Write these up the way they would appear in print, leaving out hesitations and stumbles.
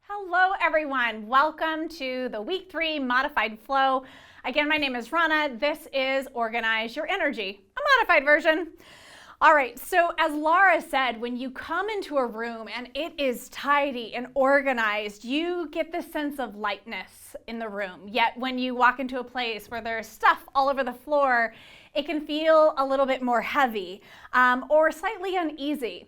Hello everyone, welcome to the week 3 modified flow. Again, my name is Rana. This is Organize Your Energy, a modified version. All right, so as Lara said, when you come into a room and it is tidy and organized, you get this sense of lightness in the room. Yet when you walk into a place where there's stuff all over the floor, it can feel a little bit more heavy or slightly uneasy.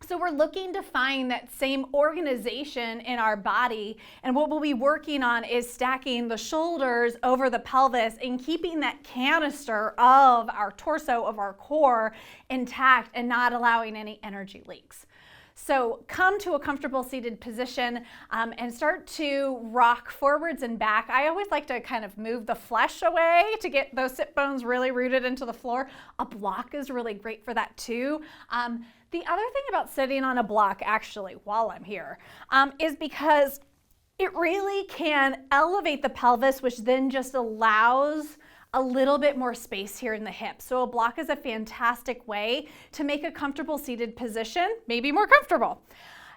So we're looking to find that same organization in our body, and what we'll be working on is stacking the shoulders over the pelvis and keeping that canister of our torso, of our core, intact and not allowing any energy leaks. So come to a comfortable seated position and start to rock forwards and back. I always like to kind of move the flesh away to get those sit bones really rooted into the floor. A block is really great for that too. The other thing about sitting on a block, actually, while I'm here, is because it really can elevate the pelvis, which then just allows a little bit more space here in the hips. So a block is a fantastic way to make a comfortable seated position, maybe more comfortable.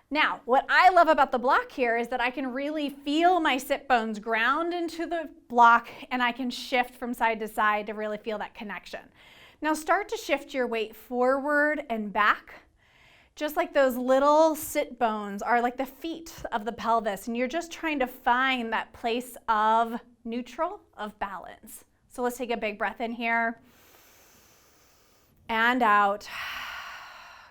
Now, what I love about the block here is that I can really feel my sit bones ground into the block, and I can shift from side to side to really feel that connection. Now start to shift your weight forward and back, just like those little sit bones are like the feet of the pelvis, and you're just trying to find that place of neutral, of balance. So let's take a big breath in here and out.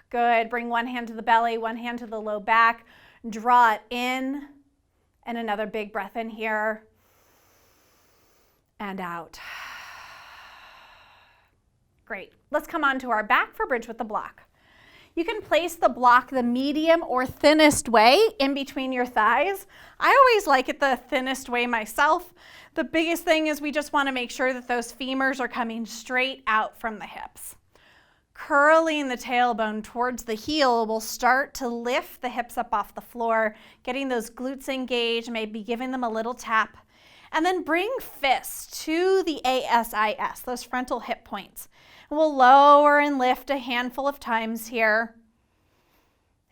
Good. Bring one hand to the belly, one hand to the low back. Draw it in, and another big breath in here and out. Great. Let's come on to our back for bridge with the block. You can place the block the medium or thinnest way in between your thighs. I always like it the thinnest way myself. The biggest thing is we just want to make sure that those femurs are coming straight out from the hips. Curling the tailbone towards the heel will start to lift the hips up off the floor, getting those glutes engaged, maybe giving them a little tap. And then bring fists to the ASIS, those frontal hip points. We'll lower and lift a handful of times here.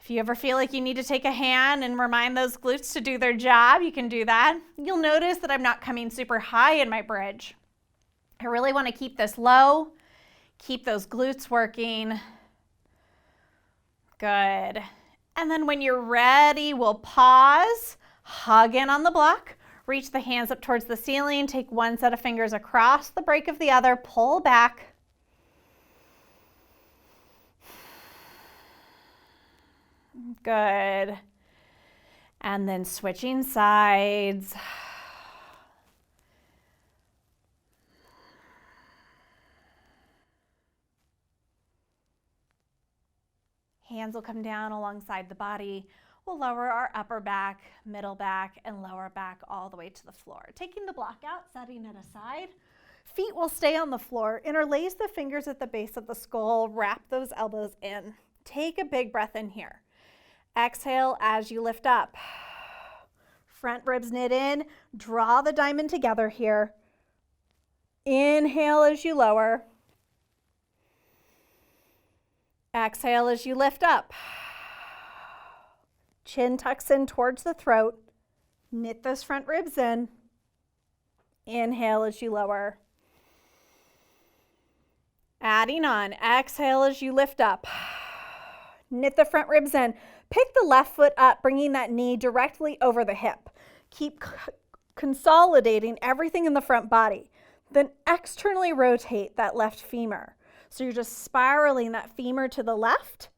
If you ever feel like you need to take a hand and remind those glutes to do their job, you can do that. You'll notice that I'm not coming super high in my bridge. I really want to keep this low, keep those glutes working. Good. And then when you're ready, we'll pause, hug in on the block, reach the hands up towards the ceiling, take one set of fingers across the break of the other, pull back. Good. And then switching sides. Hands will come down alongside the body. We'll lower our upper back, middle back, and lower back all the way to the floor. Taking the block out, setting it aside. Feet will stay on the floor. Interlace the fingers at the base of the skull. Wrap those elbows in. Take a big breath in here. Exhale as you lift up. Front ribs knit in. Draw the diamond together here. Inhale as you lower. Exhale as you lift up. Chin tucks in towards the throat. Knit those front ribs in. Inhale as you lower. Adding on. Exhale as you lift up. Knit the front ribs in. Pick the left foot up, bringing that knee directly over the hip. Keep consolidating everything in the front body. Then externally rotate that left femur. So you're just spiraling that femur to the left.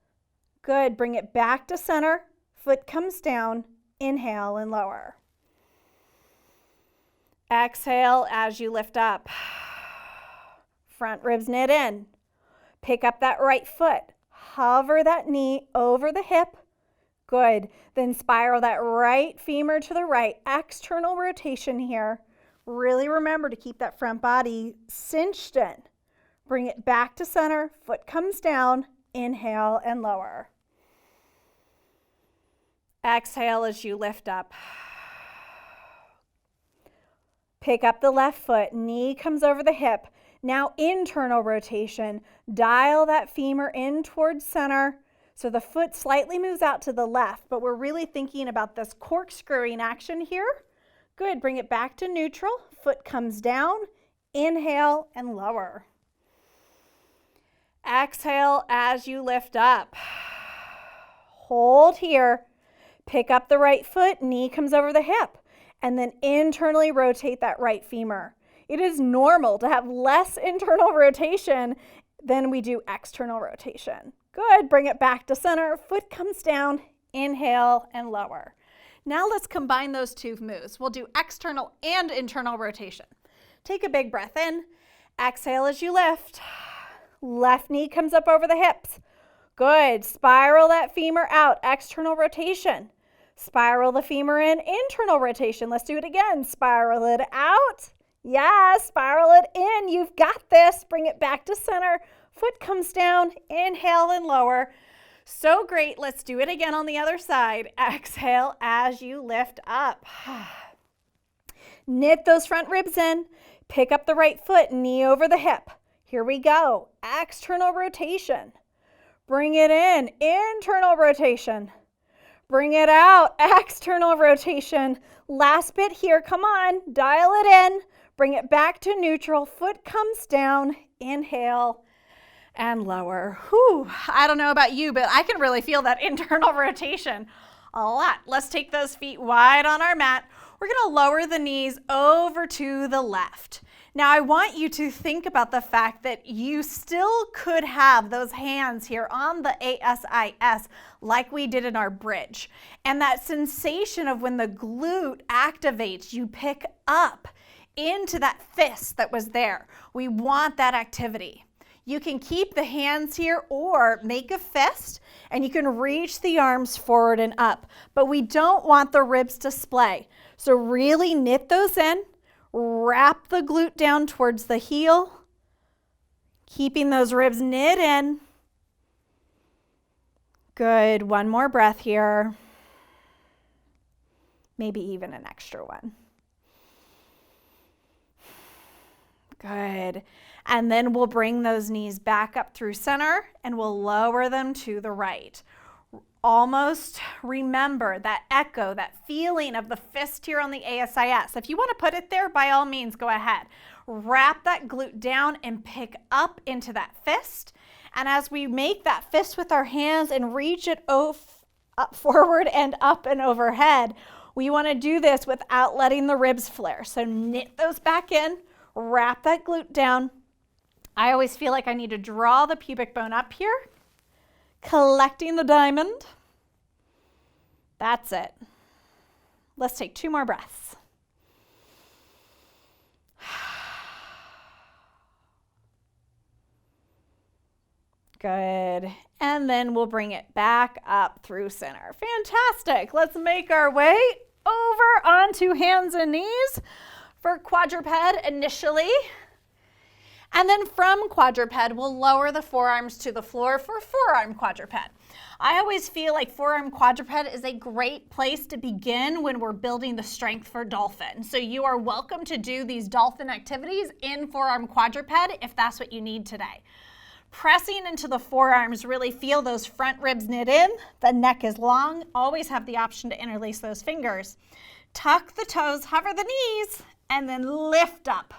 Good. Bring it back to center. Foot comes down. Inhale and lower. Exhale as you lift up. Front ribs knit in. Pick up that right foot. Hover that knee over the hip. Good. Then spiral that right femur to the right. External rotation here. Really remember to keep that front body cinched in. Bring it back to center. Foot comes down. Inhale and lower. Exhale as you lift up. Pick up the left foot. Knee comes over the hip. Now internal rotation. Dial that femur in towards center. So the foot slightly moves out to the left, but we're really thinking about this corkscrewing action here. Good, bring it back to neutral. Foot comes down, inhale and lower. Exhale as you lift up. Hold here. Pick up the right foot, knee comes over the hip, and then internally rotate that right femur. It is normal to have less internal rotation than we do external rotation. Good, bring it back to center, foot comes down, inhale and lower. Now let's combine those two moves. We'll do external and internal rotation. Take a big breath in, exhale as you lift. Left knee comes up over the hips. Good, spiral that femur out, external rotation. Spiral the femur in, internal rotation. Let's do it again. Spiral it out. Yes, spiral it in. You've got this. Bring it back to center. Foot comes down. Inhale and lower. So great. Let's do it again on the other side. Exhale as you lift up. Knit those front ribs in. Pick up the right foot, knee over the hip. Here we go. External rotation. Bring it in. Internal rotation. Bring it out, external rotation. Last bit here, come on, dial it in. Bring it back to neutral, foot comes down, inhale and lower. Whew, I don't know about you, but I can really feel that internal rotation a lot. Let's take those feet wide on our mat. We're gonna lower the knees over to the left. Now I want you to think about the fact that you still could have those hands here on the ASIS like we did in our bridge. And that sensation of when the glute activates, you pick up into that fist that was there. We want that activity. You can keep the hands here or make a fist and you can reach the arms forward and up, but we don't want the ribs to splay. So really knit those in. Wrap the glute down towards the heel, keeping those ribs knit in. Good, one more breath here. Maybe even an extra one. Good, and then we'll bring those knees back up through center and we'll lower them to the right. Almost remember that echo, that feeling of the fist here on the ASIS. If you want to put it there, by all means, go ahead. Wrap that glute down and pick up into that fist. And as we make that fist with our hands and reach it up forward and up and overhead, we want to do this without letting the ribs flare. So knit those back in, wrap that glute down. I always feel like I need to draw the pubic bone up here, collecting the diamond. That's it. Let's take 2 more breaths. Good. And then we'll bring it back up through center. Fantastic. Let's make our way over onto hands and knees for quadruped initially. And then from quadruped, we'll lower the forearms to the floor for forearm quadruped. I always feel like forearm quadruped is a great place to begin when we're building the strength for dolphin. So you are welcome to do these dolphin activities in forearm quadruped if that's what you need today. Pressing into the forearms, really feel those front ribs knit in. The neck is long. Always have the option to interlace those fingers. Tuck the toes, hover the knees, and then lift up.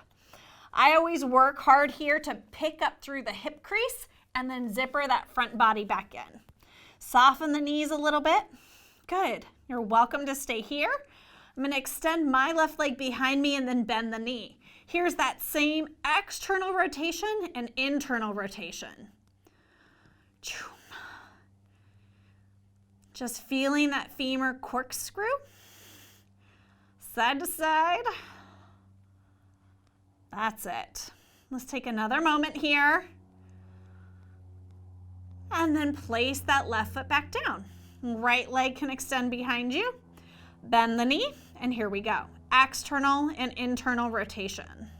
I always work hard here to pick up through the hip crease and then zipper that front body back in. Soften the knees a little bit. Good. You're welcome to stay here. I'm going to extend my left leg behind me and then bend the knee. Here's that same external rotation and internal rotation. Just feeling that femur corkscrew, side to side. That's it. Let's take another moment here. And then place that left foot back down. Right leg can extend behind you. Bend the knee, and here we go. External and internal rotation.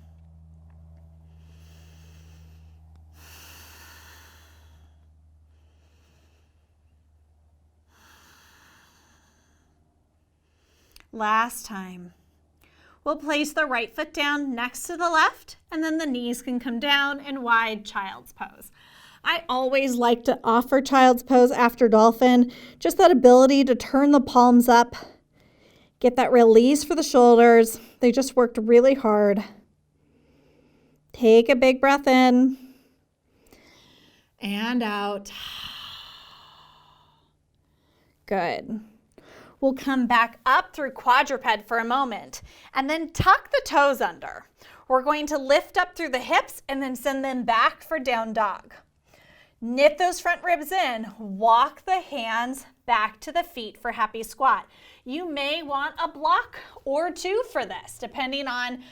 Last time. We'll place the right foot down next to the left, and then the knees can come down in wide child's pose. I always like to offer child's pose after dolphin. Just that ability to turn the palms up, get that release for the shoulders. They just worked really hard. Take a big breath in and out. Good. We'll come back up through quadruped for a moment and then tuck the toes under. We're going to lift up through the hips and then send them back for down dog. Knit those front ribs in. Walk the hands back to the feet for happy squat. You may want a block or two for this, depending on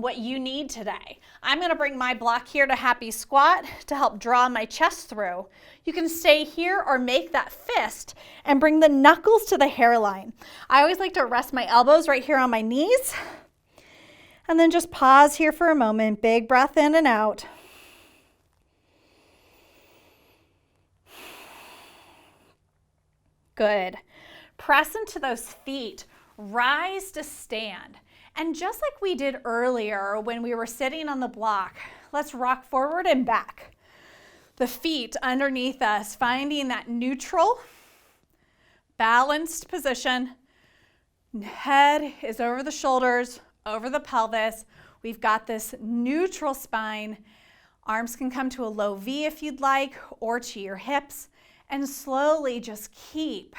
what you need today. I'm going to bring my block here to happy squat to help draw my chest through. You can stay here or make that fist and bring the knuckles to the hairline. I always like to rest my elbows right here on my knees and then just pause here for a moment. Big breath in and out. Good. Press into those feet. Rise to stand. And just like we did earlier when we were sitting on the block, let's rock forward and back. The feet underneath us, finding that neutral, balanced position. Head is over the shoulders, over the pelvis. We've got this neutral spine. Arms can come to a low V if you'd like, or to your hips. And slowly just keep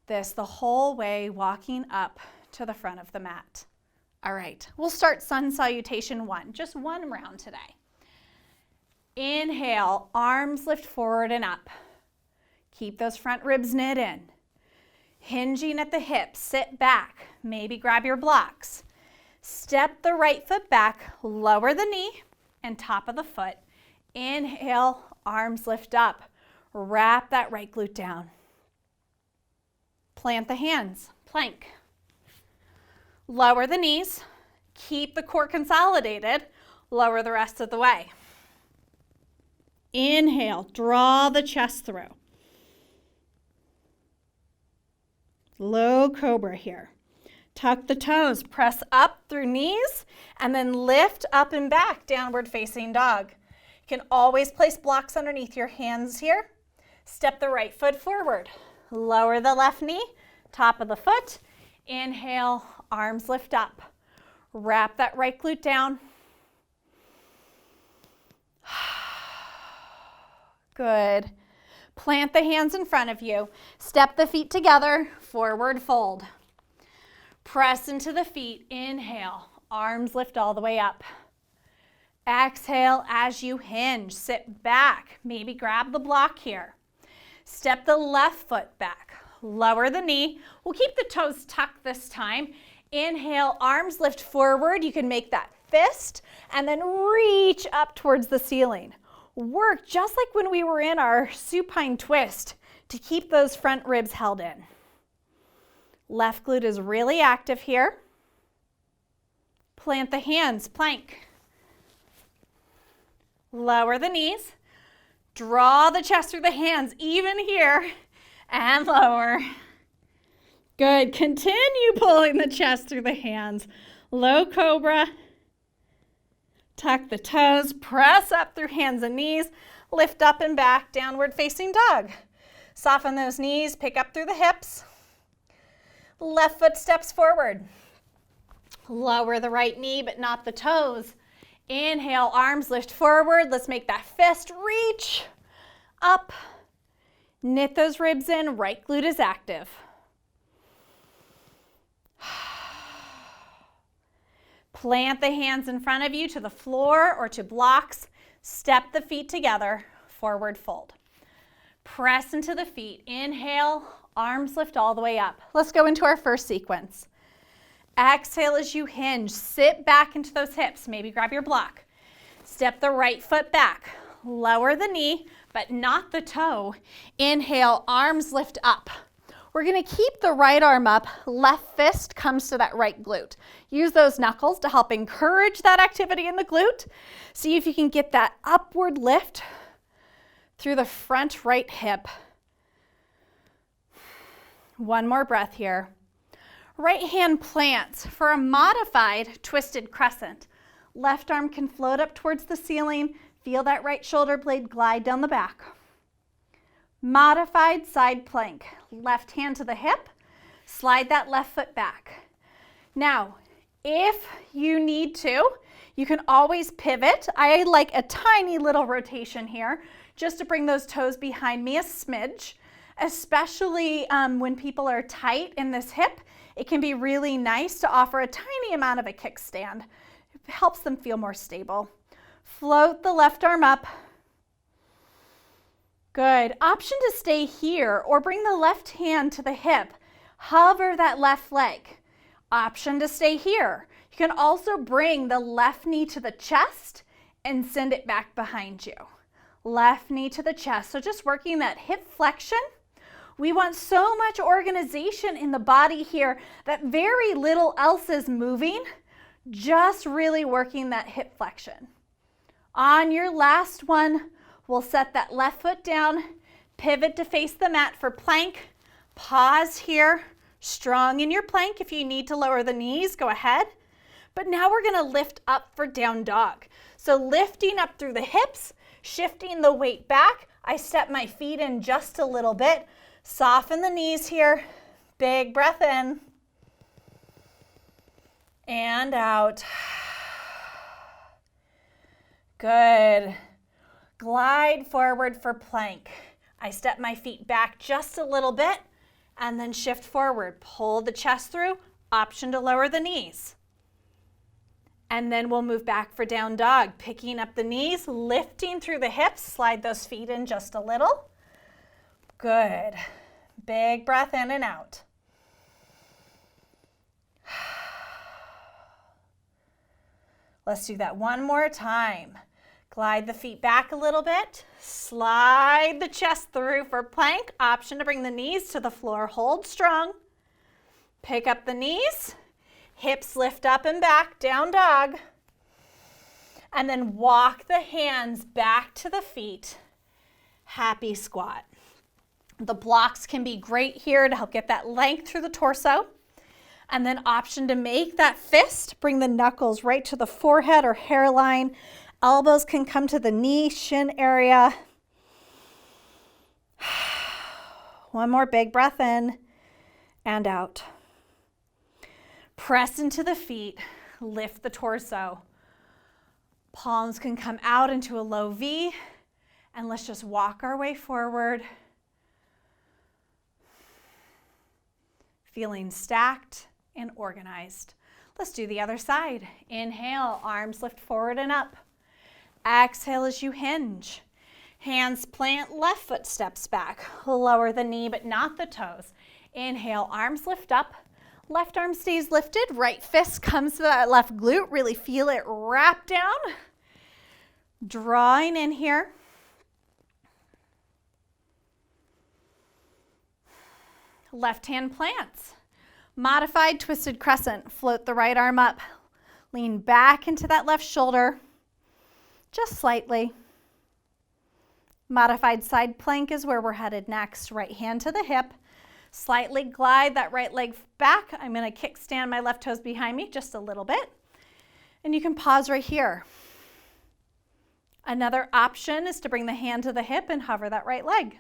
this the whole way, walking up to the front of the mat. All right, we'll start sun salutation 1, just one round today. Inhale, arms lift forward and up. Keep those front ribs knit in. Hinging at the hips, sit back, maybe grab your blocks. Step the right foot back, lower the knee and top of the foot. Inhale, arms lift up. Wrap that right glute down. Plant the hands, plank. Lower the knees, keep the core consolidated, lower the rest of the way. Inhale, draw the chest through. Low cobra here. Tuck the toes, press up through knees, and then lift up and back, downward facing dog. You can always place blocks underneath your hands here. Step the right foot forward. Lower the left knee, top of the foot. Inhale, arms lift up. Wrap that right glute down. Good. Plant the hands in front of you. Step the feet together, forward fold. Press into the feet. Inhale, arms lift all the way up. Exhale as you hinge. Sit back. Maybe grab the block here. Step the left foot back. Lower the knee. We'll keep the toes tucked this time. Inhale, arms lift forward. You can make that fist and then reach up towards the ceiling. Work just like when we were in our supine twist to keep those front ribs held in. Left glute is really active here. Plant the hands, plank. Lower the knees. Draw the chest through the hands, even here, and lower. Good. Continue pulling the chest through the hands. Low cobra. Tuck the toes, press up through hands and knees, lift up and back, downward facing dog. Soften those knees, pick up through the hips. Left foot steps forward. Lower the right knee, but not the toes. Inhale, arms lift forward. Let's make that fist reach up. Knit those ribs in, right glute is active. Plant the hands in front of you to the floor or to blocks. Step the feet together, forward fold. Press into the feet. Inhale, arms lift all the way up. Let's go into our first sequence. Exhale as you hinge. Sit back into those hips. Maybe grab your block. Step the right foot back. Lower the knee, but not the toe. Inhale, arms lift up. We're going to keep the right arm up. Left fist comes to that right glute. Use those knuckles to help encourage that activity in the glute. See if you can get that upward lift through the front right hip. One more breath here. Right hand plants for a modified twisted crescent. Left arm can float up towards the ceiling. Feel that right shoulder blade glide down the back. Modified side plank. Left hand to the hip. Slide that left foot back. Now, if you need to, you can always pivot. I like a tiny little rotation here just to bring those toes behind me a smidge, especially when people are tight in this hip. It can be really nice to offer a tiny amount of a kickstand. It helps them feel more stable. Float the left arm up. Good. Option to stay here or bring the left hand to the hip. Hover that left leg. Option to stay here. You can also bring the left knee to the chest and send it back behind you. Left knee to the chest. So just working that hip flexion. We want so much organization in the body here that very little else is moving, just really working that hip flexion. On your last one, we'll set that left foot down, pivot to face the mat for plank, pause here, strong in your plank. If you need to lower the knees, go ahead. But now we're gonna lift up for down dog. So lifting up through the hips, shifting the weight back. I step my feet in just a little bit. Soften the knees here. Big breath in. And out. Good. Glide forward for plank. I step my feet back just a little bit and then shift forward. Pull the chest through. Option to lower the knees. And then we'll move back for down dog. Picking up the knees, lifting through the hips. Slide those feet in just a little. Good. Big breath in and out. Let's do that one more time. Glide the feet back a little bit. Slide the chest through for plank. Option to bring the knees to the floor. Hold strong. Pick up the knees. Hips lift up and back. Down dog. And then walk the hands back to the feet. Happy squat. The blocks can be great here to help get that length through the torso. And then option to make that fist. Bring the knuckles right to the forehead or hairline. Elbows can come to the knee, shin area. One more big breath in and out. Press into the feet, lift the torso. Palms can come out into a low V, and let's just walk our way forward. Feeling stacked and organized. Let's do the other side. Inhale, arms lift forward and up. Exhale as you hinge. Hands plant, left foot steps back. Lower the knee but not the toes. Inhale, arms lift up. Left arm stays lifted. Right fist comes to that left glute. Really feel it wrap down. Drawing in here. Left hand plants. Modified twisted crescent. Float the right arm up. Lean back into that left shoulder. Just slightly. Modified side plank is where we're headed next. Right hand to the hip. Slightly glide that right leg back. I'm going to kickstand my left toes behind me just a little bit. And you can pause right here. Another option is to bring the hand to the hip and hover that right leg.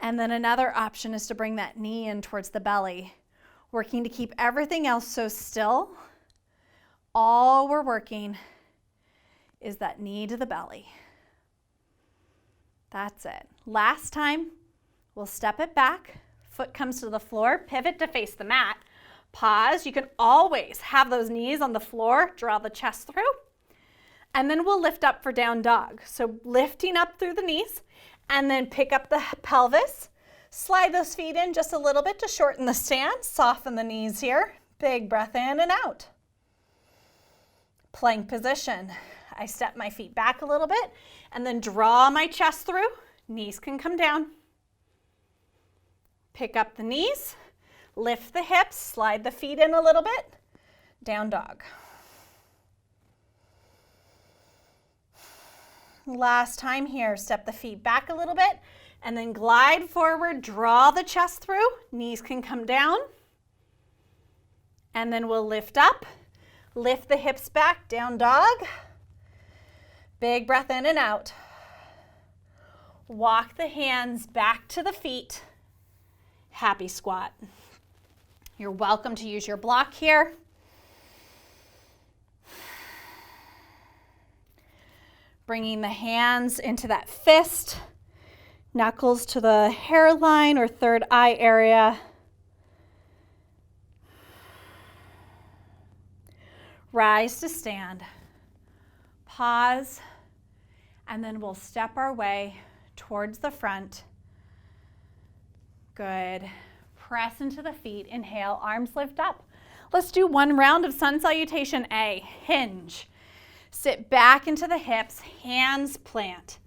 And then another option is to bring that knee in towards the belly, working to keep everything else so still. All we're working is that knee to the belly. That's it. Last time, we'll step it back. Foot comes to the floor, pivot to face the mat. Pause. You can always have those knees on the floor, draw the chest through. And then we'll lift up for down dog. So lifting up through the knees and then pick up the pelvis. Slide those feet in just a little bit to shorten the stance. Soften the knees here. Big breath in and out. Plank position. I step my feet back a little bit and then draw my chest through. Knees can come down. Pick up the knees, lift the hips, slide the feet in a little bit. Down dog. Last time here, step the feet back a little bit and then glide forward, draw the chest through. Knees can come down. And then we'll lift up, lift the hips back, down dog. Big breath in and out. Walk the hands back to the feet. Happy squat. You're welcome to use your block here. Bringing the hands into that fist, knuckles to the hairline or third eye area. Rise to stand. Pause, and then we'll step our way towards the front. Good. Press into the feet. Inhale, arms lift up. Let's do one round of sun salutation A. Hinge. Sit back into the hips, hands plant.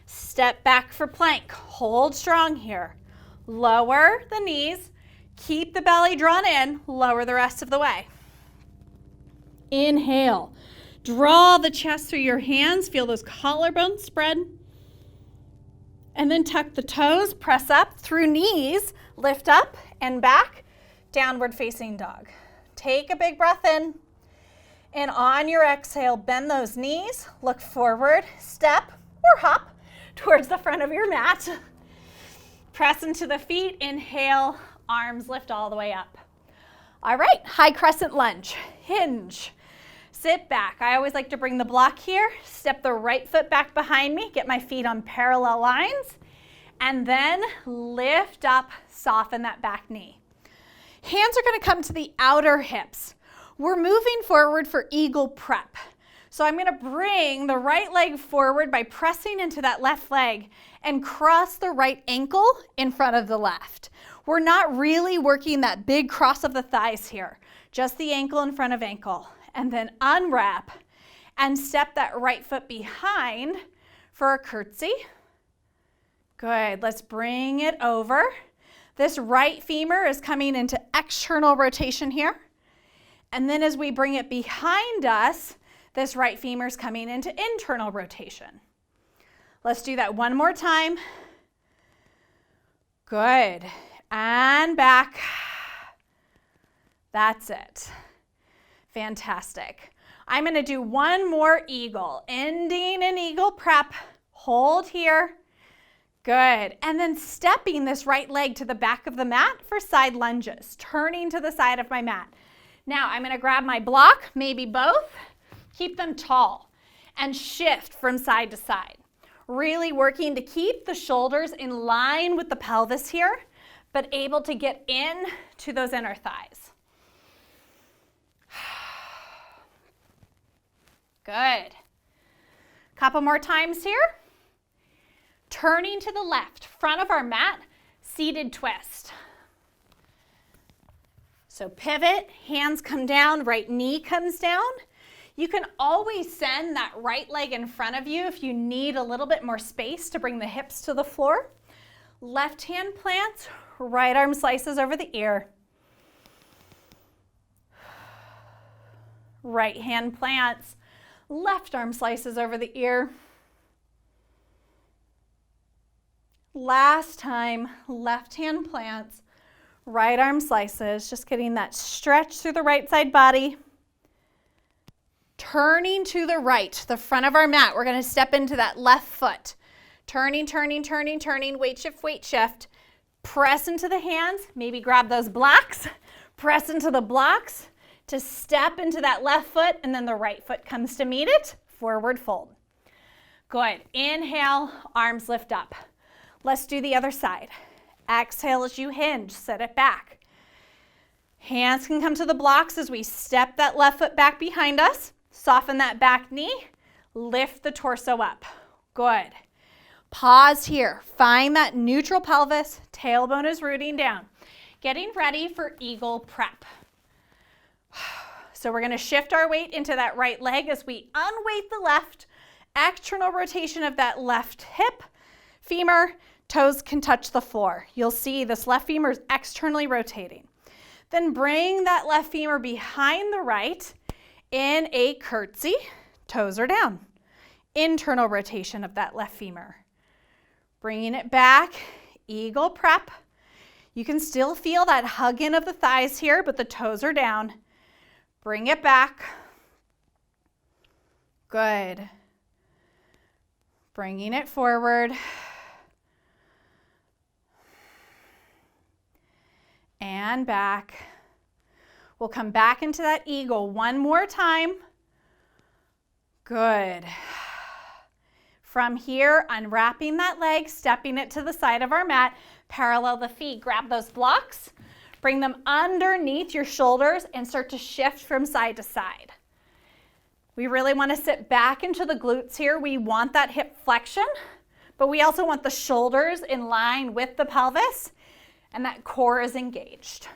Step back for plank. Hold strong here. Lower the knees. Keep the belly drawn in. Lower the rest of the way. Inhale. Draw the chest through your hands. Feel those collarbones spread. And then tuck the toes. Press up through knees. Lift up and back. Downward facing dog. Take a big breath in. And on your exhale, bend those knees. Look forward. Step or hop towards the front of your mat. Press into the feet. Inhale. Arms lift all the way up. All right. High crescent lunge. Hinge. Sit back. I always like to bring the block here. Step the right foot back behind me. Get my feet on parallel lines. And then lift up, soften that back knee. Hands are going to come to the outer hips. We're moving forward for eagle prep. So I'm going to bring the right leg forward by pressing into that left leg and cross the right ankle in front of the left. We're not really working that big cross of the thighs here, just the ankle in front of ankle. And then unwrap and step that right foot behind for a curtsy. Good. Let's bring it over. This right femur is coming into external rotation here. And then as we bring it behind us, this right femur is coming into internal rotation. Let's do that one more time. Good. And back. That's it. Fantastic. I'm going to do one more eagle, ending in eagle prep. Hold here. Good. And then stepping this right leg to the back of the mat for side lunges, turning to the side of my mat. Now I'm going to grab my block, maybe both, keep them tall, and shift from side to side. Really working to keep the shoulders in line with the pelvis here, but able to get in to those inner thighs. Good. Couple more times here. Turning to the left, front of our mat, seated twist. So pivot, hands come down, right knee comes down. You can always send that right leg in front of you if you need a little bit more space to bring the hips to the floor. Left hand plants, right arm slices over the ear. Right hand plants, left arm slices over the ear. Last time, left hand plants, right arm slices, just getting that stretch through the right side body. Turning to the right, the front of our mat, we're going to step into that left foot. Turning, turning, turning, turning, weight shift, weight shift. Press into the hands, maybe grab those blocks. Press into the blocks to step into that left foot, and then the right foot comes to meet it. Forward fold. Good. Inhale, arms lift up. Let's do the other side. Exhale as you hinge, set it back. Hands can come to the blocks as we step that left foot back behind us. Soften that back knee. Lift the torso up. Good. Pause here. Find that neutral pelvis. Tailbone is rooting down. Getting ready for eagle prep. So we're going to shift our weight into that right leg as we unweight the left. External rotation of that left hip, femur. Toes can touch the floor. You'll see this left femur is externally rotating. Then bring that left femur behind the right in a curtsy. Toes are down. Internal rotation of that left femur. Bringing it back, eagle prep. You can still feel that hug in of the thighs here, but the toes are down. Bring it back. Good. Bringing it forward. And back. We'll come back into that eagle one more time. Good. From here, unwrapping that leg, stepping it to the side of our mat, parallel the feet, grab those blocks, bring them underneath your shoulders and start to shift from side to side. We really want to sit back into the glutes here. We want that hip flexion, but we also want the shoulders in line with the pelvis and that core is engaged.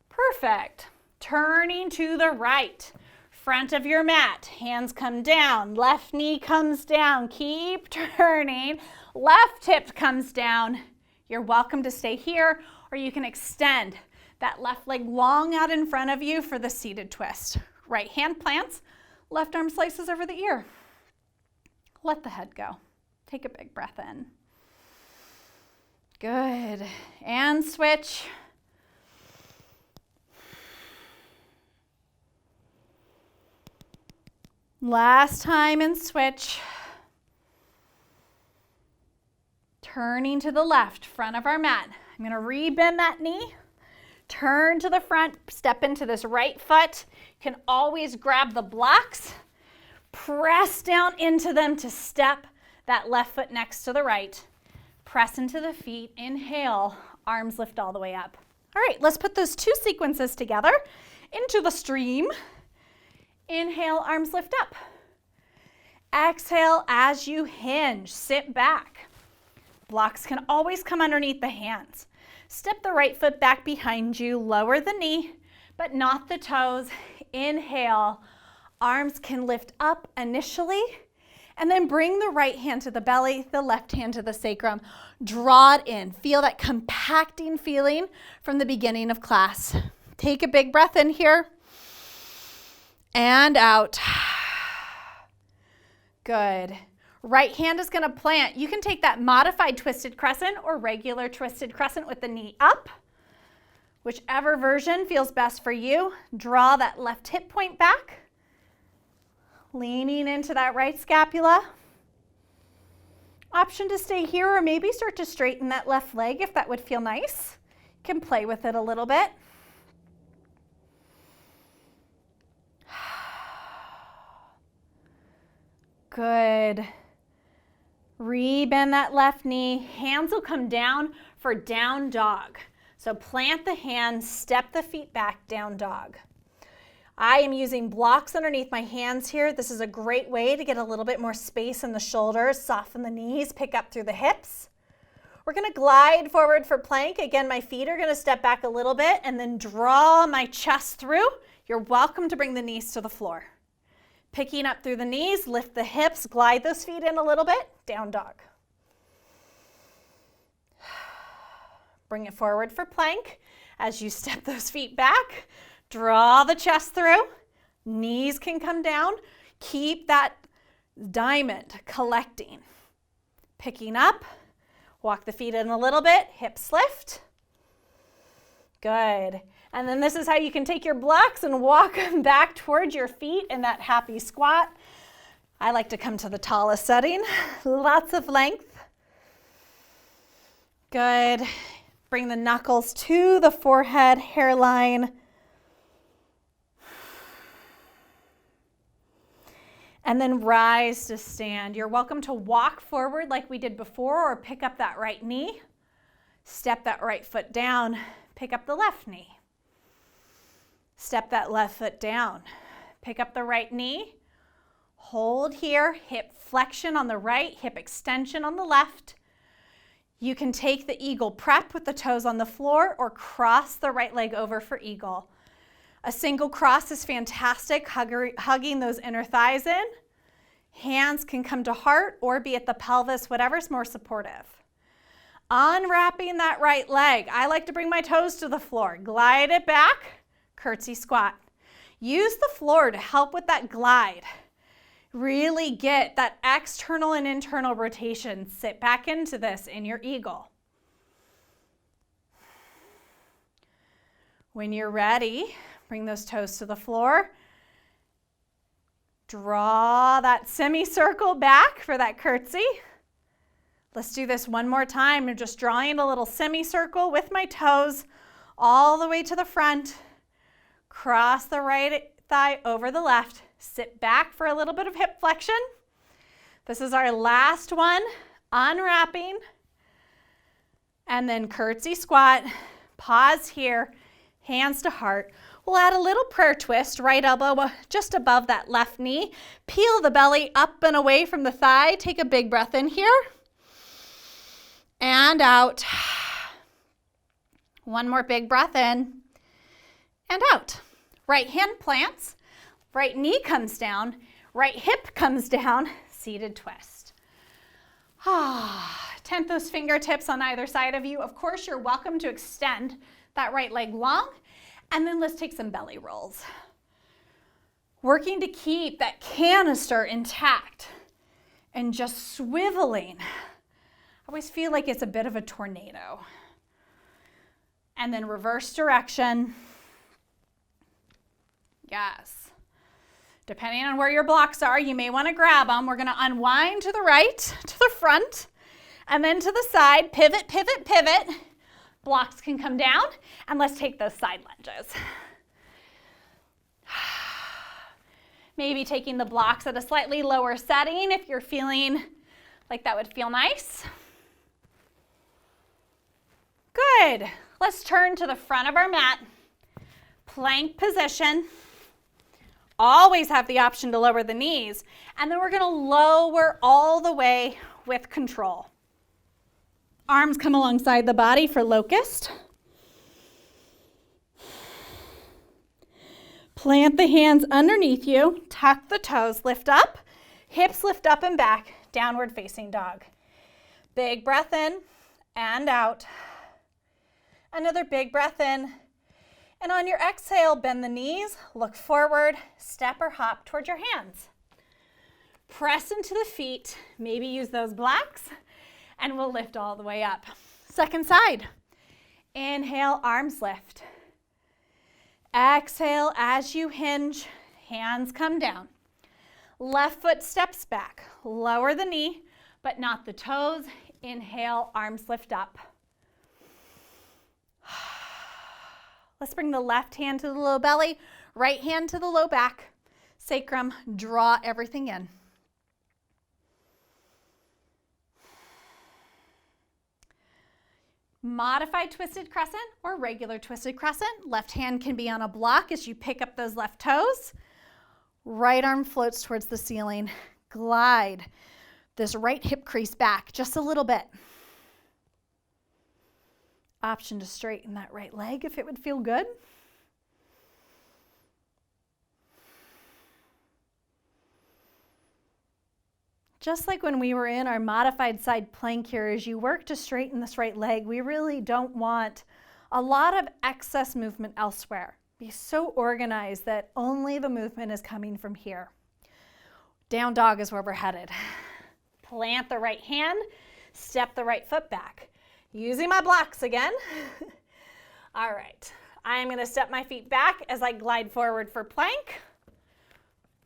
Perfect. Turning to the right. Front of your mat, hands come down, left knee comes down, keep turning, left hip comes down. You're welcome to stay here, or you can extend that left leg long out in front of you for the seated twist. Right hand plants, left arm slices over the ear. Let the head go. Take a big breath in. Good, and switch. Last time and switch. Turning to the left, front of our mat. I'm going to rebend that knee. Turn to the front, step into this right foot. You can always grab the blocks. Press down into them to step that left foot next to the right. Press into the feet. Inhale, arms lift all the way up. All right, let's put those two sequences together into the stream. Inhale, arms lift up. Exhale as you hinge, sit back. Blocks can always come underneath the hands. Step the right foot back behind you, lower the knee, but not the toes. Inhale, arms can lift up initially, and then bring the right hand to the belly, the left hand to the sacrum. Draw it in. Feel that compacting feeling from the beginning of class. Take a big breath in here. And out. Good. Right hand is going to plant. You can take that modified twisted crescent or regular twisted crescent with the knee up. Whichever version feels best for you. Draw that left hip point back. Leaning into that right scapula. Option to stay here or maybe start to straighten that left leg if that would feel nice. You can play with it a little bit. Good. Rebend that left knee. Hands will come down for down dog. So plant the hands, step the feet back, down dog. I am using blocks underneath my hands here. This is a great way to get a little bit more space in the shoulders, soften the knees, pick up through the hips. We're going to glide forward for plank. Again, my feet are going to step back a little bit and then draw my chest through. You're welcome to bring the knees to the floor. Picking up through the knees, lift the hips, glide those feet in a little bit, down dog. Bring it forward for plank. As you step those feet back, draw the chest through. Knees can come down. Keep that diamond collecting. Picking up, walk the feet in a little bit, hips lift. Good. And then this is how you can take your blocks and walk them back towards your feet in that happy squat. I like to come to the tallest setting. Lots of length. Good. Bring the knuckles to the forehead, hairline. And then rise to stand. You're welcome to walk forward like we did before or pick up that right knee. Step that right foot down. Pick up the left knee. Step that left foot down. Pick up the right knee. Hold here. Hip flexion on the right, hip extension on the left. You can take the eagle prep with the toes on the floor or cross the right leg over for eagle. A single cross is fantastic, hugging those inner thighs in. Hands can come to heart or be at the pelvis, whatever's more supportive. Unwrapping that right leg. I like to bring my toes to the floor. Glide it back, curtsy squat. Use the floor to help with that glide. Really get that external and internal rotation. Sit back into this in your eagle. When you're ready, bring those toes to the floor. Draw that semicircle back for that curtsy. Let's do this one more time. I'm just drawing a little semicircle with my toes all the way to the front. Cross the right thigh over the left. Sit back for a little bit of hip flexion. This is our last one. Unwrapping. And then curtsy squat. Pause here. Hands to heart. We'll add a little prayer twist, right elbow just above that left knee. Peel the belly up and away from the thigh. Take a big breath in here. And out. One more big breath in. And out. Right hand plants. Right knee comes down. Right hip comes down. Seated twist. Tent those fingertips on either side of you. Of course, you're welcome to extend that right leg long. And then let's take some belly rolls. Working to keep that canister intact and just swiveling. I always feel like it's a bit of a tornado. And then reverse direction. Yes. Depending on where your blocks are, you may want to grab them. We're going to unwind to the right, to the front, and then to the side. Pivot, pivot, pivot. Blocks can come down, and let's take those side lunges. Maybe taking the blocks at a slightly lower setting if you're feeling like that would feel nice. Good. Let's turn to the front of our mat. Plank position. Always have the option to lower the knees, and then we're going to lower all the way with control. Arms come alongside the body for locust. Plant the hands underneath you, tuck the toes, lift up, hips lift up and back, downward facing dog. Big breath in and out. Another big breath in. And on your exhale, bend the knees, look forward, step or hop towards your hands. Press into the feet, maybe use those blocks, and we'll lift all the way up. Second side. Inhale, arms lift. Exhale as you hinge, hands come down. Left foot steps back. Lower the knee, but not the toes. Inhale, arms lift up. Let's bring the left hand to the low belly, right hand to the low back. Sacrum, draw everything in. Modified twisted crescent or regular twisted crescent. Left hand can be on a block as you pick up those left toes. Right arm floats towards the ceiling. Glide this right hip crease back just a little bit. Option to straighten that right leg if it would feel good. Just like when we were in our modified side plank here, as you work to straighten this right leg, we really don't want a lot of excess movement elsewhere. Be so organized that only the movement is coming from here. Down dog is where we're headed. Plant the right hand, step the right foot back. Using my blocks again. All right, I'm gonna step my feet back as I glide forward for plank.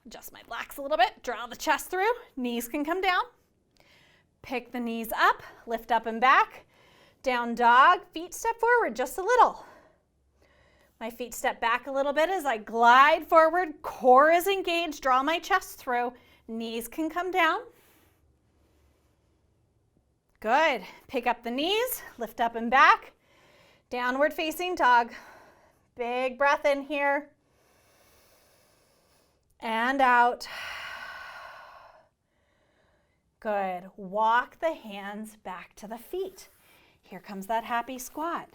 Adjust my blocks a little bit, draw the chest through, knees can come down. Pick the knees up, lift up and back. Down dog, feet step forward just a little. My feet step back a little bit as I glide forward, core is engaged, draw my chest through, knees can come down. Good, pick up the knees, lift up and back. Downward facing dog. Big breath in here. And out. Good. Walk the hands back to the feet. Here comes that happy squat.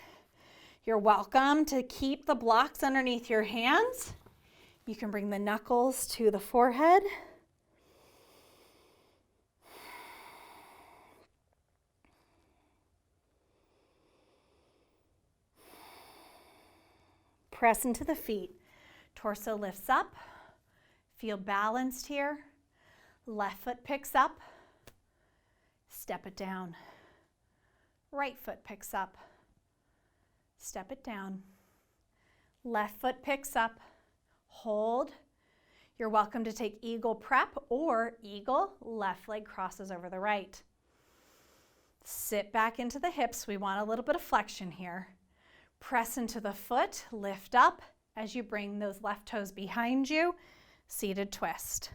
You're welcome to keep the blocks underneath your hands. You can bring the knuckles to the forehead. Press into the feet. Torso lifts up. Feel balanced here. Left foot picks up. Step it down. Right foot picks up. Step it down. Left foot picks up. Hold. You're welcome to take eagle prep or eagle, left leg crosses over the right. Sit back into the hips. We want a little bit of flexion here. Press into the foot, lift up as you bring those left toes behind you, seated twist.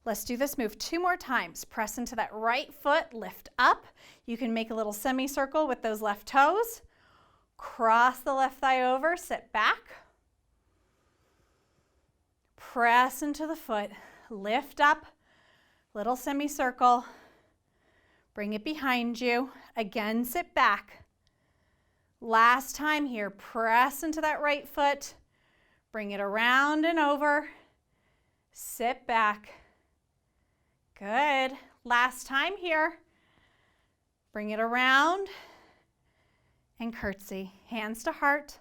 Let's do this move 2 more times. Press into that right foot, lift up. You can make a little semicircle with those left toes. Cross the left thigh over, sit back. Press into the foot, lift up, little semicircle. Bring it behind you. Again, sit back. Last time here, press into that right foot. Bring it around and over. Sit back. Good. Last time here. Bring it around and curtsy. Hands to heart.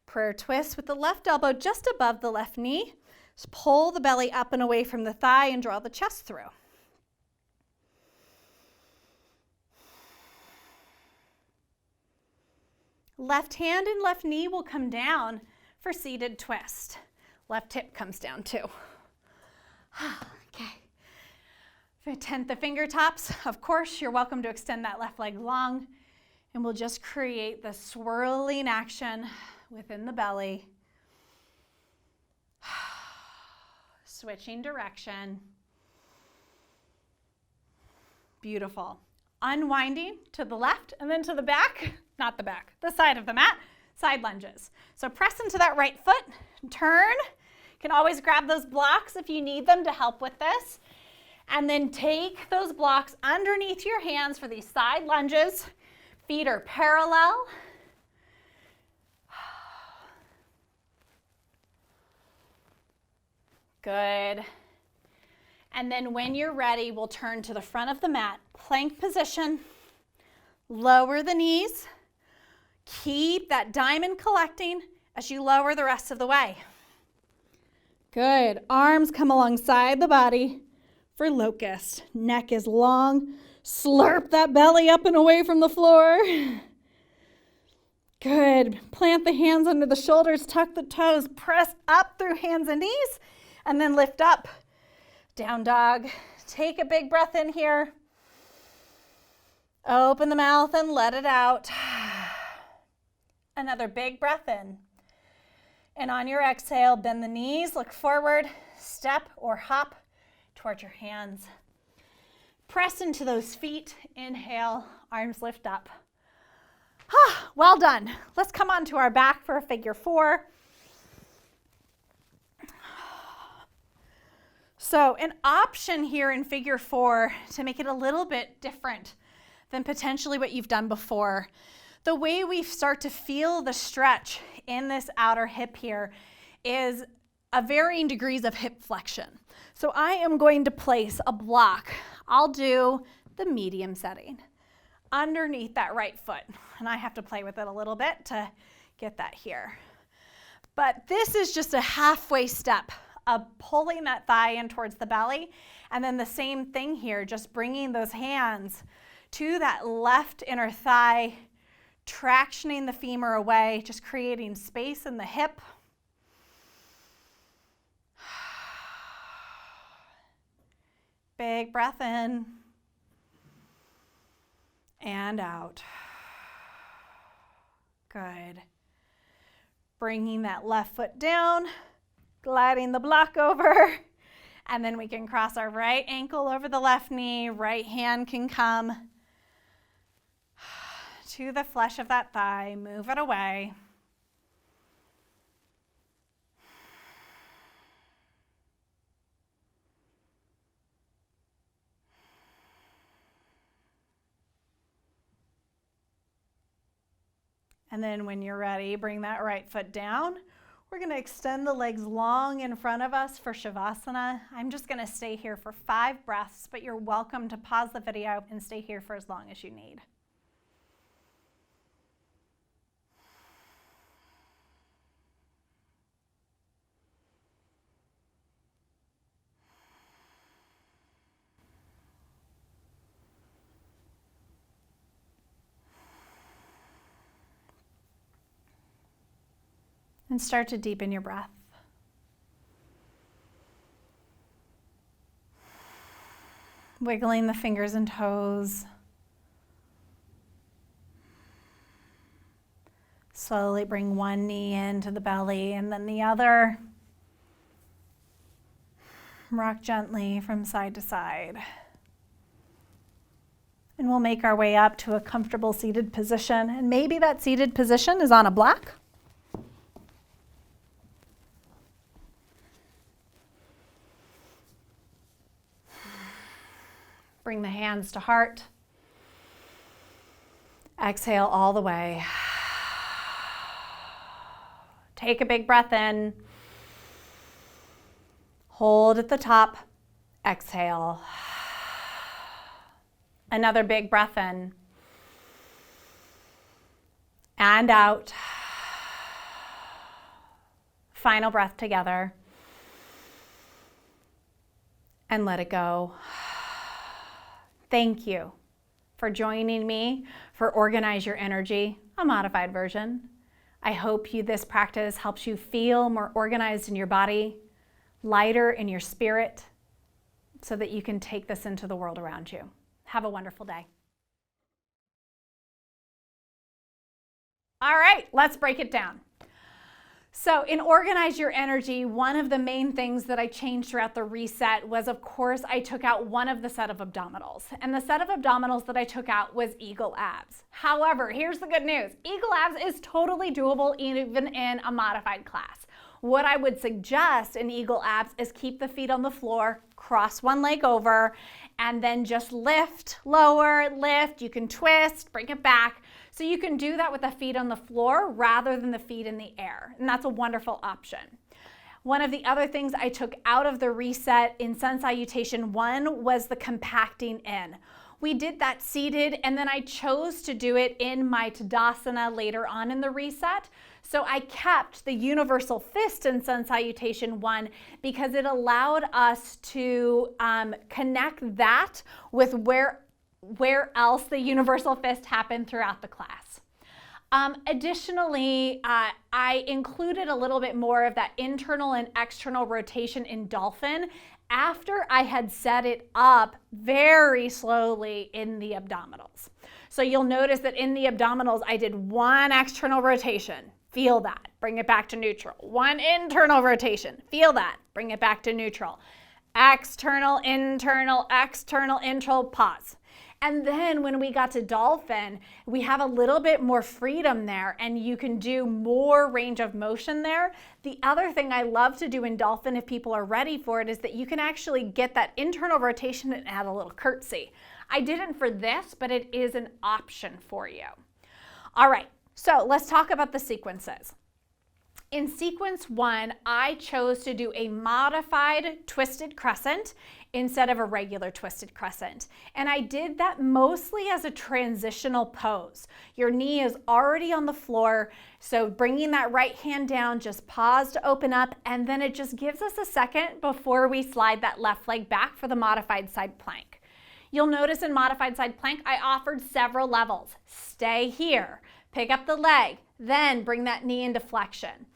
Prayer twist with the left elbow just above the left knee. Just pull the belly up and away from the thigh and draw the chest through. Left hand and left knee will come down for seated twist. Left hip comes down too. Okay. Tent the fingertips. Of course, you're welcome to extend that left leg long, and we'll just create the swirling action within the belly. Switching direction. Beautiful. Unwinding to the left and then to the back, not the back, the side of the mat, side lunges. So press into that right foot, turn. You can always grab those blocks if you need them to help with this. And then take those blocks underneath your hands for these side lunges. Feet are parallel. Good. And then when you're ready, we'll turn to the front of the mat, plank position, lower the knees, keep that diamond collecting as you lower the rest of the way. Good. Arms come alongside the body for locust. Neck is long. Slurp that belly up and away from the floor. Good. Plant the hands under the shoulders, tuck the toes, press up through hands and knees, and then lift up. Down dog. Take a big breath in here. Open the mouth and let it out. Another big breath in. And on your exhale, bend the knees, look forward, step or hop towards your hands. Press into those feet. Inhale, arms lift up. Well done. Let's come onto our back for a figure 4. So an option here in figure 4 to make it a little bit different than potentially what you've done before. The way we start to feel the stretch in this outer hip here is a varying degrees of hip flexion. So I am going to place a block. I'll do the medium setting underneath that right foot. And I have to play with it a little bit to get that here. But this is just a halfway step of pulling that thigh in towards the belly. And then the same thing here, just bringing those hands to that left inner thigh, tractioning the femur away, just creating space in the hip. Big breath in and out. Good. Bringing that left foot down, gliding the block over, and then we can cross our right ankle over the left knee. Right hand can come to the flesh of that thigh, move it away. And then when you're ready, bring that right foot down. We're going to extend the legs long in front of us for Shavasana. I'm just going to stay here for 5 breaths, but you're welcome to pause the video and stay here for as long as you need. And start to deepen your breath. Wiggling the fingers and toes. Slowly bring one knee into the belly and then the other. Rock gently from side to side. And we'll make our way up to a comfortable seated position. And maybe that seated position is on a block. Bring the hands to heart. Exhale all the way. Take a big breath in. Hold at the top. Exhale. Another big breath in. And out. Final breath together. And let it go. Thank you for joining me for Organize Your Energy, a modified version. I hope this practice helps you feel more organized in your body, lighter in your spirit, so that you can take this into the world around you. Have a wonderful day. All right, let's break it down. So in Organize Your Energy, one of the main things that I changed throughout the reset was, of course, I took out one of the set of abdominals. And the set of abdominals that I took out was eagle abs. However, here's the good news. Eagle abs is totally doable even in a modified class. What I would suggest in eagle abs is keep the feet on the floor, cross one leg over, and then just lift, lower, lift. You can twist, bring it back. So you can do that with the feet on the floor rather than the feet in the air. And that's a wonderful option. One of the other things I took out of the reset in Sun Salutation 1 was the compacting in. We did that seated, and then I chose to do it in my Tadasana later on in the reset. So I kept the universal fist in Sun Salutation 1 because it allowed us to connect that with where else the universal fist happened throughout the class. Additionally, I included a little bit more of that internal and external rotation in dolphin after I had set it up very slowly in the abdominals. So you'll notice that in the abdominals, I did one external rotation. Feel that, bring it back to neutral. One internal rotation, feel that, bring it back to neutral. External, internal, pause. And then when we got to dolphin, we have a little bit more freedom there and you can do more range of motion there. The other thing I love to do in dolphin, if people are ready for it, is that you can actually get that internal rotation and add a little curtsy. I didn't for this, but it is an option for you. All right, so let's talk about the sequences. In sequence 1, I chose to do a modified twisted crescent instead of a regular twisted crescent. And I did that mostly as a transitional pose. Your knee is already on the floor, so bringing that right hand down, just pause to open up, and then it just gives us a second before we slide that left leg back for the modified side plank. You'll notice in modified side plank, I offered several levels. Stay here, pick up the leg, then bring that knee into flexion.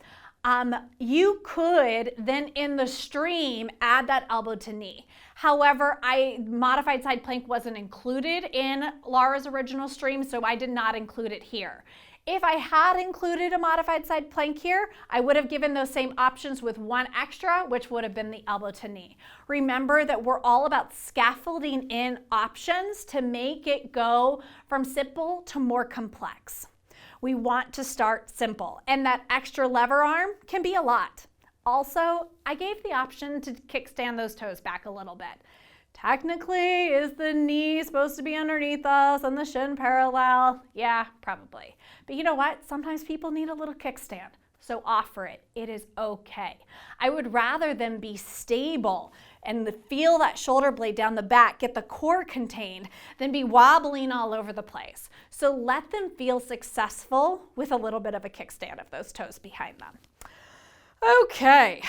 You could then in the stream add that elbow to knee. However, modified side plank wasn't included in Lara's original stream, so I did not include it here. If I had included a modified side plank here, I would have given those same options with one extra, which would have been the elbow to knee. Remember that we're all about scaffolding in options to make it go from simple to more complex. We want to start simple, and that extra lever arm can be a lot. Also, I gave the option to kickstand those toes back a little bit. Technically, is the knee supposed to be underneath us and the shin parallel? Yeah, probably. But you know what? Sometimes people need a little kickstand, so offer it. It is okay. I would rather them be stable and feel that shoulder blade down the back, get the core contained, than be wobbling all over the place. So let them feel successful with a little bit of a kickstand of those toes behind them. Okay,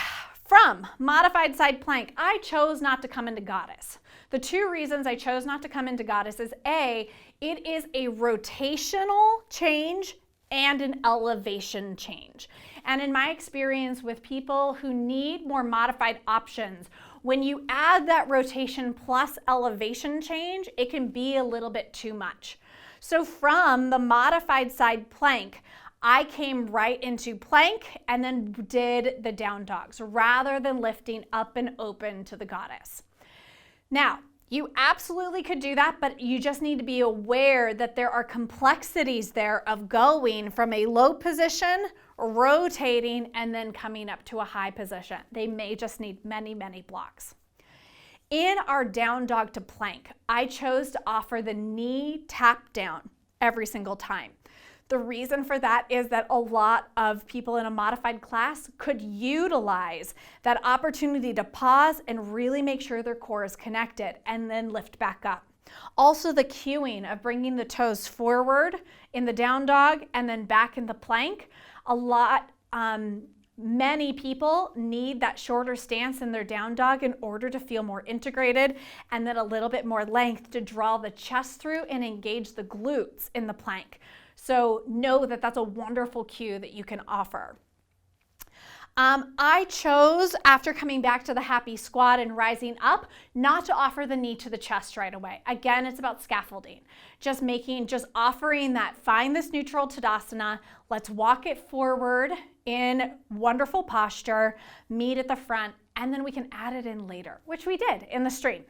from modified side plank, I chose not to come into goddess. The two reasons I chose not to come into goddess is A, it is a rotational change and an elevation change. And in my experience with people who need more modified options, When you add that rotation plus elevation change, it can be a little bit too much. So from the modified side plank, I came right into plank and then did the down dogs rather than lifting up and open to the goddess. Now, you absolutely could do that, but you just need to be aware that there are complexities there of going from a low position, rotating, and then coming up to a high position. They may just need many, many blocks. In our down dog to plank, I chose to offer the knee tap down every single time. The reason for that is that a lot of people in a modified class could utilize that opportunity to pause and really make sure their core is connected and then lift back up. Also, the cueing of bringing the toes forward in the down dog and then back in the plank. Many people need that shorter stance in their down dog in order to feel more integrated, and then a little bit more length to draw the chest through and engage the glutes in the plank. So know that that's a wonderful cue that you can offer. I chose, after coming back to the happy squat and rising up, not to offer the knee to the chest right away. Again, it's about scaffolding. Just offering that, find this neutral Tadasana. Let's walk it forward in wonderful posture, meet at the front, and then we can add it in later, which we did in the stream.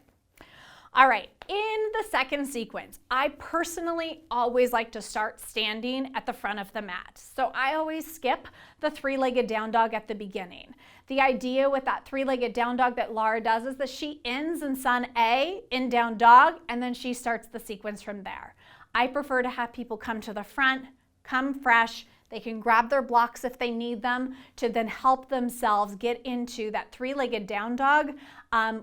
All right, in the second sequence, I personally always like to start standing at the front of the mat. So I always skip the three-legged down dog at the beginning. The idea with that three-legged down dog that Lara does is that she ends in Sun A, in down dog, and then she starts the sequence from there. I prefer to have people come to the front, come fresh. They can grab their blocks if they need them to then help themselves get into that three-legged down dog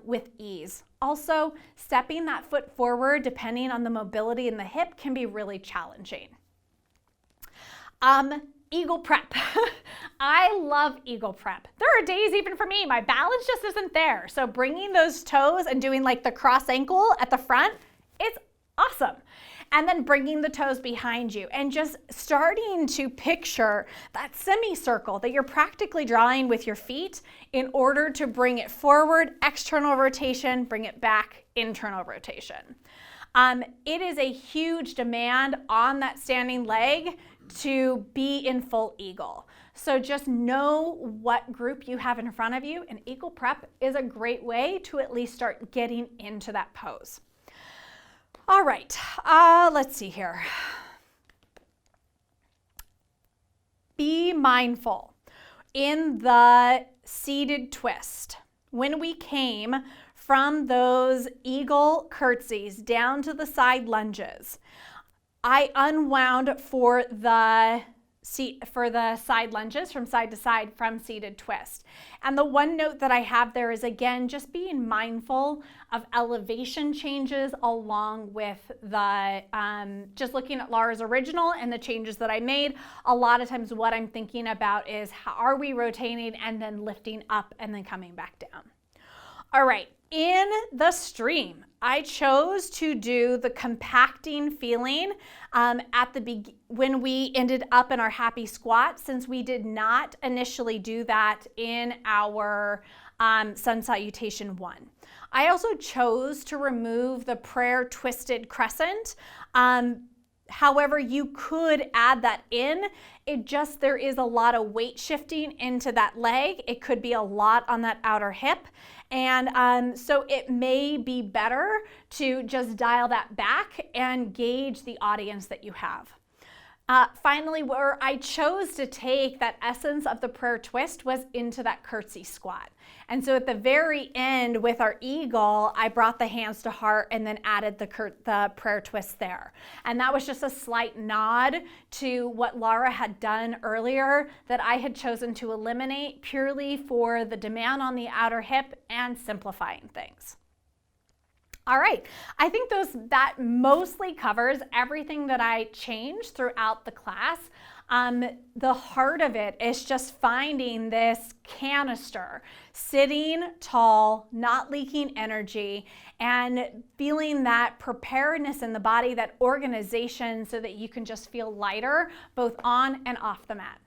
with ease. Also, stepping that foot forward, depending on the mobility in the hip, can be really challenging. Eagle prep. I love eagle prep. There are days even for me, my balance just isn't there. So bringing those toes and doing like the cross ankle at the front, it's awesome. And then bringing the toes behind you and just starting to picture that semicircle that you're practically drawing with your feet in order to bring it forward, external rotation, bring it back, internal rotation. It is a huge demand on that standing leg to be in full eagle. So just know what group you have in front of you, and eagle prep is a great way to at least start getting into that pose. All right, let's see here. Be mindful in the seated twist. When we came from those eagle curtsies down to the side lunges, I unwound for the side lunges from side to side from seated twist. And the one note that I have there is, again, just being mindful of elevation changes along with the, just looking at Lara's original and the changes that I made. A lot of times what I'm thinking about is how are we rotating and then lifting up and then coming back down. All right, in the stream, I chose to do the compacting feeling when we ended up in our happy squat, since we did not initially do that in our sun salutation 1. I also chose to remove the prayer twisted crescent. However, you could add that in. There is a lot of weight shifting into that leg. It could be a lot on that outer hip. And so it may be better to just dial that back and gauge the audience that you have. Finally, where I chose to take that essence of the prayer twist was into that curtsy squat. And so at the very end with our eagle, I brought the hands to heart and then added the prayer twist there. And that was just a slight nod to what Lara had done earlier that I had chosen to eliminate purely for the demand on the outer hip and simplifying things. All right, I think that mostly covers everything that I changed throughout the class. The heart of it is just finding this canister, sitting tall, not leaking energy, and feeling that preparedness in the body, that organization, so that you can just feel lighter both on and off the mat.